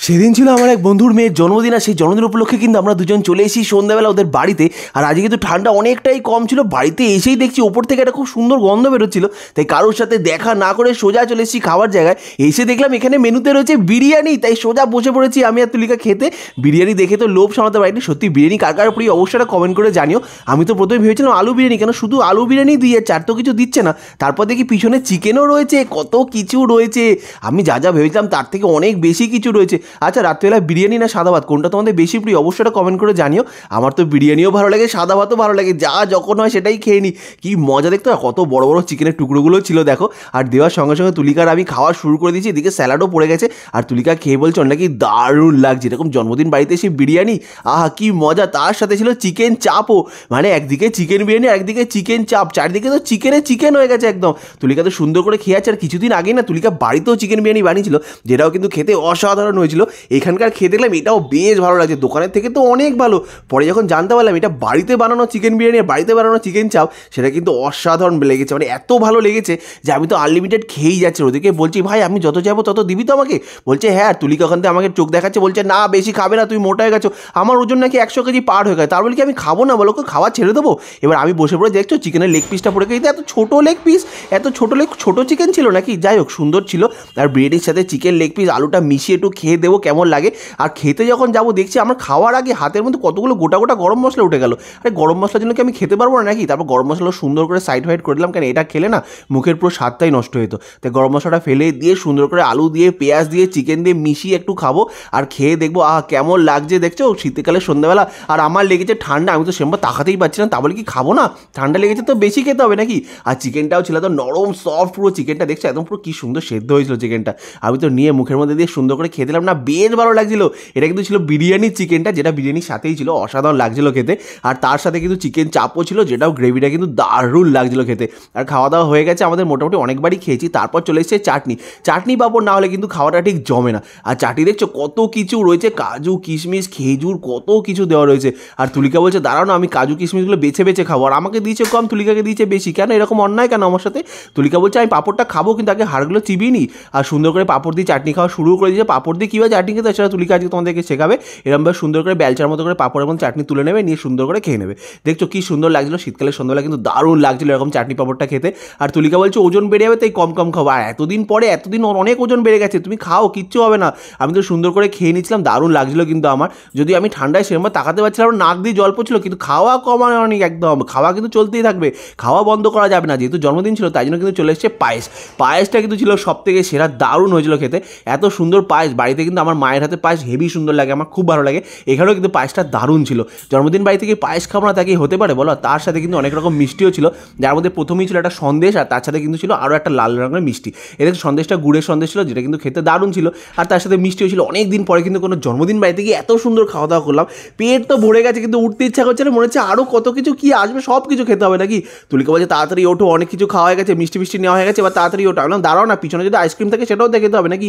সেদিন ছিল আমার এক বন্ধুর মেয়ের জন্মদিন, আর সেই জন্মদিন উপলক্ষে কিন্তু আমরা দুজন চলে এসেছি সন্ধ্যাবেলা ওদের বাড়িতে। আর আজকে কিন্তু ঠান্ডা অনেকটাই কম ছিল, বাড়িতে এসেই দেখছি ওপর থেকে একটা খুব সুন্দর গন্ধ বেরোচ্ছিল, তাই কারোর সাথে দেখা না করে সোজা চলে এসেছি খাবার জায়গায়। এসে দেখলাম এখানে মেনুতে রয়েছে বিরিয়ানি, তাই সোজা বসে পড়েছি আমি আর তুলিকা খেতে। বিরিয়ানি দেখে তো লোভ সামলাতে পারিনি। সত্যি বিরিয়ানি কার কার প্রিয় অবশ্যই একটা কমেন্ট করে জানিও। আমি তো প্রথমে ভেবেছিলাম আলু বিরিয়ানি, কেন শুধু আলু বিরিয়ানি দিয়ে চার তো কিছু দিচ্ছে না। তারপর দেখি পিছনে চিকেনও রয়েছে, কত কিছু রয়েছে। আমি যা যা ভেবেছিলাম তার থেকে অনেক বেশি কিছু রয়েছে। আচ্ছা, রাত্রিবেলা বিরিয়ানি না সাদা ভাত কোনটা তোমাদের বেশি প্রিয় অবশ্যই একটা কমেন্ট করে জানিও। আমার তো বিরিয়ানিও ভালো লাগে, সাদা ভাতও ভালো লাগে, যা যখন হয় সেটাই খেয়ে নিই। কি মজা দেখতে, কত বড় বড় চিকেনের টুকরোগুলো ছিল দেখো। আর দেওয়ার সঙ্গে সঙ্গে তুলিকার আমি খাওয়া শুরু করে দিয়েছি, এদিকে স্যালাডও পড়ে গেছে। আর তুলিকা খেয়ে বলছে নাকি দারুণ লাগছে, এরকম জন্মদিন বাড়িতে এসে বিরিয়ানি, আহা কি মজা। তার সাথে ছিল চিকেন চাপও, মানে একদিকে চিকেন বিরিয়ানি আর একদিকে চিকেন চাপ, চারদিকে তো চিকেন হয়ে গেছে একদম। তুলিকা তো সুন্দর করে খেয়ে আছে। আর কিছুদিন আগেই না তুলিকা বাড়িতেও চিকেন বিরিয়ানি বানিয়েছিল, যেটাও কিন্তু খেতে অসাধারণ হয়েছিল। এখানকার খেয়ে দেখলাম এটাও বেশ ভালো লাগছে, দোকানের থেকে তো অনেক ভালো। পরে যখন জানতে পারলাম এটা বাড়িতে বানানো চিকেন বিরিয়ানি আর বাড়িতে বানানো চিকেন চাপ, সেটা কিন্তু অসাধারণ লেগেছে, মানে এত ভালো লেগেছে যে আমি তো আনলিমিটেড খেয়েই যাচ্ছি। ওদিকে বলছি ভাই আমি যত যাবো তত দিবি তো আমাকে, বলছে হ্যাঁ। আর তুলিকা ওখান থেকে আমাকে চোখ দেখাচ্ছে, বলছে না বেশি খাবে না, তুমি মোটা হয়ে গেছো। আমার ওজন নাকি 100 কেজি পার হয়ে গেছে। তার বলে কি আমি খাবো না, বলো খাওয়া ছেড়ে দেবো। এবার আমি বসে পড়ে দেখছো চিকেনের লেগ পিসটা পড়ে গেছে, এত ছোটো লেগ পিস, এত ছোটো চিকেন ছিল নাকি, যাই হোক সুন্দর ছিল। আর বিরিয়ানির সাথে চিকেন লেগ পিস আলুটা মিশিয়ে একটু খেয়ে দেবো কেমন লাগে। আর খেতে যখন যাবো দেখছি আমার খাওয়ার আগে হাতের মধ্যে কতগুলো গোটা গোটা গরম মশলা উঠে গেল। আরে গরম মশলার জন্য কি আমি খেতে পারবো না নাকি? তারপর গরম মশলা সুন্দর করে সাইড ফাইড করে দিলাম, কেন এটা খেলে না মুখের পুরো স্বাদটাই নষ্ট হতো। তাই গরম মশলাটা ফেলে দিয়ে সুন্দর করে আলু দিয়ে পেঁয়াজ দিয়ে চিকেন দিয়ে মিশিয়ে একটু খাবো আর খেয়ে দেখবো আহা কেমন লাগছে। দেখছো শীতকালে সন্ধ্যাবেলা, আর আমার লেগেছে ঠান্ডা, আমি তো সেরকম তাকাতেই পারছি না। তা বলে কি খাবো না, ঠান্ডা লেগেছে তো বেশি খেতে হবে নাকি। আর চিকেনটাও ছিল তো নরম সফট, পুরো চিকেনটা দেখছো একদম পুরো কি সুন্দর সেদ্ধ হয়েছিল চিকেনটা। আমি তো নিয়ে মুখের মধ্যে দিয়ে সুন্দর করে খেয়ে দিলাম, না বেশ ভালো লাগছিল। এটা কিন্তু ছিল বিরিয়ানির চিকেনটা, যেটা বিরিয়ানির সাথেই ছিল, অসাধারণ লাগছিল খেতে। আর তার সাথে কিন্তু চিকেন চাপও ছিল, যেটাও গ্রেভিটা কিন্তু দারুণ লাগছিল খেতে। আর খাওয়া দাওয়া হয়ে গেছে আমাদের, মোটামুটি অনেকবারই খেয়েছি। তারপর চলে এসেছে চাটনি পাঁপড় না হলে কিন্তু খাওয়াটা ঠিক জমে না। আর চাটনি দেখছো কত কিছু রয়েছে, কাজু কিশমিশ খেজুর কত কিছু দেওয়া রয়েছে। আর তুলিকা বলছে দাঁড়াও না আমি কাজু কিশমিশগুলো বেছে বেছে খাবো, আর আমাকে দিয়েছে কম, তুলিকাকে দিয়েছে বেশি, কেন এরকম অন্যায় কেন আমার সাথে? তুলিকা বলছে আমি পাঁপড়টা খাবো কিন্তু আগে হাড়গুলো চিবিয়ে নিই। আর সুন্দর করে পাঁপড় দিয়ে চাটনি খাওয়া শুরু করে দিয়েছে। পাঁপড় দিয়ে কীভাবে চাটনি খেতে সেটা তুলিকা আজকে তোমাদেরকে শেখাবে। এরকমভাবে সুন্দর করে বেলচার মতো করে পাঁপড়ের মধ্যে চাটনি তুলে নেবে, নিয়ে সুন্দর করে খেয়ে নেবে। দেখছো কি সুন্দর লাগছিলো, শীতকালে সন্ধ্যাবেলা কিন্তু দারুণ লাগছিলো এরকম চাটনি পাঁপড়টা খেতে। আর তুলিকা বলছে ওজন বেড়ে যাবে তাই কম কম খাবো। আর এতদিন অনেক ওজন বেড়ে গেছে, তুমি খাও কিচ্ছু হবে না। আমি তো সুন্দর করে খেয়ে নিচ্ছিলাম, দারুণ লাগছিলো কিন্তু আমার। যদি আমি ঠান্ডায় সেরকম তাকাতে পারছিলাম, নাক দিয়ে জল পড়ছিল, কিন্তু খাওয়া কমানো অনেক, একদম খাওয়া কিন্তু চলতেই থাকবে, খাওয়া বন্ধ করা যাবে না। যেহেতু জন্মদিন ছিল তাই জন্য কিন্তু চলে এসেছে পায়েসটা কিন্তু ছিল সব থেকে সেরা, দারুণ হয়েছিল খেতে। এত সুন্দর পায়েস বাড়িতে কিন্তু আমার মায়ের হাতে পায়েস হেভি সুন্দর লাগে, আমার খুব ভালো লাগে। এখানেও কিন্তু পায়েসটা দারুণ ছিল। জন্মদিন বাড়ি থেকে পায়েস খাবো না তাকে হতে পারে বলো? তার সাথে কিন্তু অনেক রকম মিষ্টিও ছিল, যার মধ্যে প্রথমেই ছিল একটা সন্দেশ, আর তার সাথে কিন্তু ছিল আরও একটা লাল রঙের মিষ্টি। এদের সন্দেশটা গুড়ের সন্দেশ ছিল, যেটা কিন্তু খেতে দারুণ ছিল। আর তার সাথে মিষ্টিও ছিল। অনেক দিন পরে কিন্তু কোনো জন্মদিন বাড়িতে গিয়ে এত সুন্দর খাওয়া দাওয়া করলাম, পেট তো ভরে গেছে কিন্তু উঠতে ইচ্ছা করছে না, মনে হচ্ছে আরও কত কিছু কি আসবে, সব কিছু খেতে হবে নাকি। তুলিকা বলছে তাড়াতাড়ি ওঠো, অনেক কিছু খাওয়া হয়ে গেছে, মিষ্টি নেওয়া হয়ে গেছে, এবার তাড়াতাড়ি ওঠো। আমি দাঁড়াও না, পিছনে যদি আইসক্রিম থাকে সেটাও দেখতে হবে নাকি।